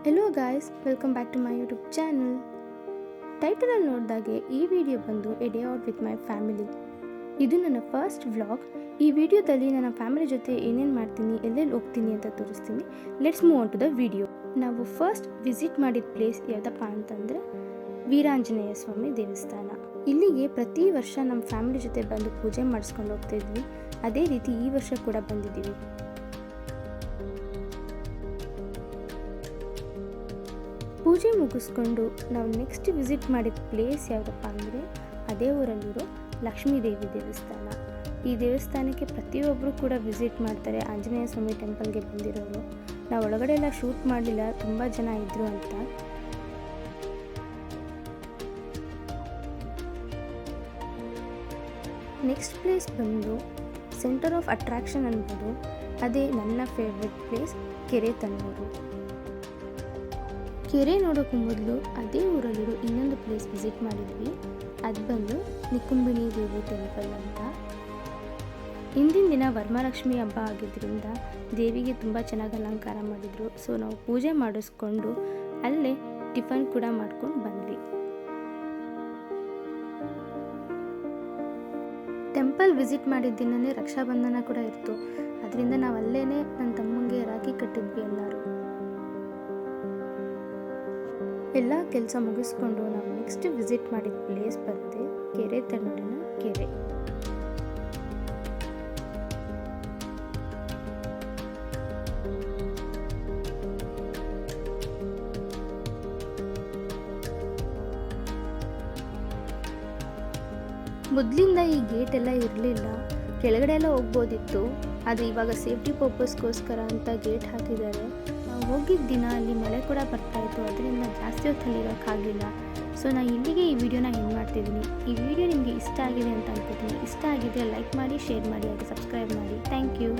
Hello guys, welcome back to my YouTube channel. ಟೈಟಲಲ್ಲಿ ನೋಡಿದಾಗೆ ಈ ವಿಡಿಯೋ ಬಂದು a day out with my family. ಇದು ನನ್ನ ಫಸ್ಟ್ ವ್ಲಾಗ್. ಈ ವಿಡಿಯೋದಲ್ಲಿ ನನ್ನ ಫ್ಯಾಮಿಲಿ ಜೊತೆ ಏನೇನು ಮಾಡ್ತೀನಿ, ಎಲ್ಲೆಲ್ಲಿ ಹೋಗ್ತೀನಿ ಅಂತ ತೋರಿಸ್ತೀನಿ. Let's move on to the video. ನಾವು ಫಸ್ಟ್ ವಿಸಿಟ್ ಮಾಡಿದ ಪ್ಲೇಸ್ ಯಾವುದಪ್ಪ ಅಂತಂದರೆ ವೀರಾಂಜನೇಯ ಸ್ವಾಮಿ ದೇವಸ್ಥಾನ. ಇಲ್ಲಿಗೆ ಪ್ರತಿ ವರ್ಷ ನಮ್ಮ ಫ್ಯಾಮಿಲಿ ಜೊತೆ ಬಂದು ಪೂಜೆ ಮಾಡಿಸ್ಕೊಂಡು ಹೋಗ್ತಿದ್ವಿ. ಅದೇ ರೀತಿ ಈ ವರ್ಷ ಕೂಡ ಬಂದಿದ್ದೀವಿ. ಪೂಜೆ ಮುಗಿಸ್ಕೊಂಡು ನಾವು ನೆಕ್ಸ್ಟ್ ವಿಸಿಟ್ ಮಾಡಿದ ಪ್ಲೇಸ್ ಯಾವುದಪ್ಪ ಅಂದರೆ ಅದೇ ಊರಲ್ಲಿರೋ ಲಕ್ಷ್ಮೀದೇವಿ ದೇವಸ್ಥಾನ. ಈ ದೇವಸ್ಥಾನಕ್ಕೆ ಪ್ರತಿಯೊಬ್ಬರು ಕೂಡ ವಿಸಿಟ್ ಮಾಡ್ತಾರೆ. ಆಂಜನೇಯ ಸ್ವಾಮಿ ಟೆಂಪಲ್ಗೆ ಬಂದಿರೋರು. ನಾವು ಒಳಗಡೆ ಎಲ್ಲ ಶೂಟ್ ಮಾಡಲಿಲ್ಲ, ತುಂಬ ಜನ ಇದ್ದರು ಅಂತ. ನೆಕ್ಸ್ಟ್ ಪ್ಲೇಸ್ ಬಂದು ಸೆಂಟರ್ ಆಫ್ ಅಟ್ರಾಕ್ಷನ್ ಅನ್ಬೋದು. ಅದೇ ನನ್ನ ಫೇವ್ರೆಟ್ ಪ್ಲೇಸ್ ಕೆರೆತಣ್ಣೂರು. ಕೆರೆ ನೋಡೋಕ್ಕೂ ಮೊದಲು ಅದೇ ಊರಲ್ಲಿರೋ ಇನ್ನೊಂದು ಪ್ಲೇಸ್ ವಿಸಿಟ್ ಮಾಡಿದ್ವಿ. ಅದು ಬಂದು ನಿಕುಂಬಿನಿ ದೇವಿ ಟೆಂಪಲ್ ಅಂತ. ಹಿಂದಿನ ದಿನ ವರಮಹಾಲಕ್ಷ್ಮಿ ಹಬ್ಬ ಆಗಿದ್ದರಿಂದ ದೇವಿಗೆ ತುಂಬ ಚೆನ್ನಾಗಿ ಅಲಂಕಾರ ಮಾಡಿದರು. ಸೊ ನಾವು ಪೂಜೆ ಮಾಡಿಸ್ಕೊಂಡು ಅಲ್ಲೇ ಟಿಫನ್ ಕೂಡ ಮಾಡ್ಕೊಂಡು ಬಂದ್ವಿ. ಟೆಂಪಲ್ ವಿಸಿಟ್ ಮಾಡಿದ ದಿನವೇ ರಕ್ಷಾಬಂಧನ ಕೂಡ ಇತ್ತು. ಅದರಿಂದ ನಾವು ಅಲ್ಲೇ ನನ್ನ ತಮ್ಮಂಗೆ ರಾಖಿ ಕಟ್ಟಿದ್ವಿ ಎಲ್ಲರೂ. ಎಲ್ಲ ಕೆಲಸ ಮುಗಿಸ್ಕೊಂಡು ನಾವು ನೆಕ್ಸ್ಟ್ ವಿಸಿಟ್ ಮಾಡಿದ ಪ್ಲೇಸ್ ಬಂದೆ ಕೆರೆತಣ್ಣೂರಿನ ಕೆರೆ. ಮೊದಲಿಂದ ಈ ಗೇಟ್ ಎಲ್ಲ ಇರಲಿಲ್ಲ, ಕೆಳಗಡೆ ಎಲ್ಲ ಹೋಗ್ಬೋದಿತ್ತು. ಆದರೆ ಇವಾಗ ಸೇಫ್ಟಿ ಪರ್ಪಸ್ಗೋಸ್ಕರ ಅಂತ ಗೇಟ್ ಹಾಕಿದ್ದಾರೆ. ನಾವು ಹೋಗಿದ್ದ ದಿನ ಅಲ್ಲಿ ಮಳೆ ಕೂಡ ಬರ್ತಾಯಿತ್ತು, ಅದರಿಂದ ಜಾಸ್ತಿ ಹೊತ್ತಲ್ಲಿ ಇರೋಕ್ಕಾಗಲಿಲ್ಲ. ಸೊ ನಾನು ಇಲ್ಲಿಗೆ ಈ ವಿಡಿಯೋನ ಎಂಡ್ ಮಾಡ್ತಿದ್ದೀನಿ. ಈ ವಿಡಿಯೋ ನಿಮಗೆ ಇಷ್ಟ ಆಗಿದೆ ಅಂತ ಅನ್ಕೋತೀನಿ. ಇಷ್ಟ ಆಗಿದ್ರೆ ಲೈಕ್ ಮಾಡಿ, ಶೇರ್ ಮಾಡಿ, ಹಾಗೆ ಸಬ್ಸ್ಕ್ರೈಬ್ ಮಾಡಿ. Thank you.